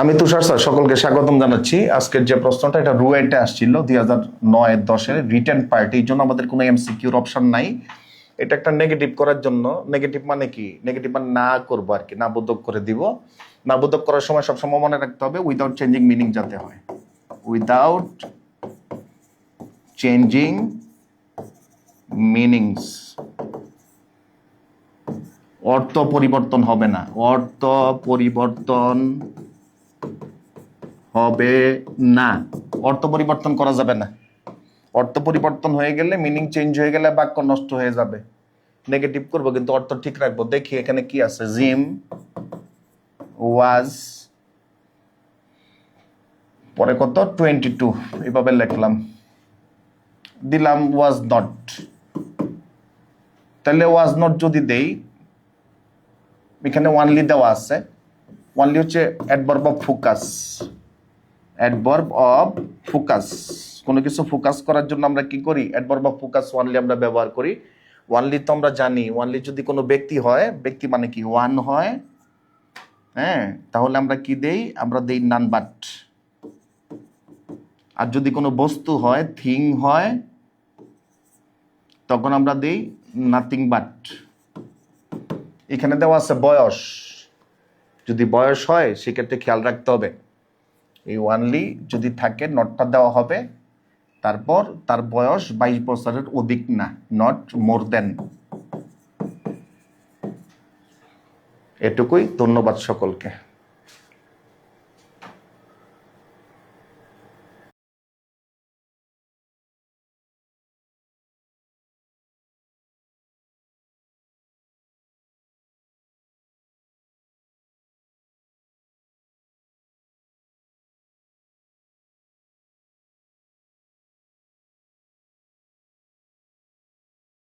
আমি তুষার স্যার সকলকে স্বাগতম জানাচ্ছি। আজকের যে প্রশ্নটা এটা রুয়েটে আসছিল 2009-10 রিটার্ন পার্ট, এই জন্য আমাদের কোনো এমসিকিউর অপশন নাই। এটা একটা নেগেটিভ করার জন্য, নেগেটিভ মানে কি, নেগেটিভ মানে না করবো আর কি, না বোধক করে দিব। না বোধক করার সময় সবসময় মনে রাখতে হবে উইদাউট চেঞ্জিং মিনিং যাতে হয়, উইদাউট চেঞ্জিং মিনিংস, অর্থ পরিবর্তন হবে না, অর্থ পরিবর্তন হবে না, অর্থ পরিবর্তন করা যাবে না। অর্থ পরিবর্তন হয়ে গেলে, মিনিং চেঞ্জ হয়ে গেলে বাক্য নষ্ট হয়ে যাবে। নেগেটিভ করবো কিন্তু অর্থ ঠিক রাখবো। দেখি এখানে কি আছে, জিম ওয়াজ, পরে কত 22, এইভাবে লিখলাম, দিলাম ওয়াজ নট। তাহলে ওয়াজ নট যদি দেই, এখানে ওয়ানলি দেওয়া আছে, ওয়ানলি হচ্ছে adverb of focus, adverb of focus. কোনো কিছু ফোকাস করার জন্য আমরা কি করি, অ্যাডভার্ব অফ ফোকাস ওয়ানলি আমরা ব্যবহার করি। ওয়ানলি তো আমরা জানি, ওয়ানলি যদি কোনো ব্যক্তি হয়, ব্যক্তি মানে কি ওয়ান হয়, হ্যাঁ, তাহলে আমরা কি দেই, আমরা দেই নান বাট। আর যদি কোনো বস্তু হয়, থিং হয়, তখন আমরা দেই নাথিং বাট। এখানে দেওয়া আছে বয়স, যদি বয়স হয় সেক্ষেত্রে খেয়াল রাখতে হবে এই ওয়ানলি যদি থাকে নটটা দেওয়া হবে, তারপর তার বয়স 22 বছরের অধিক না, নট মোর দেন। এটুকুই, ধন্যবাদ সকলকে।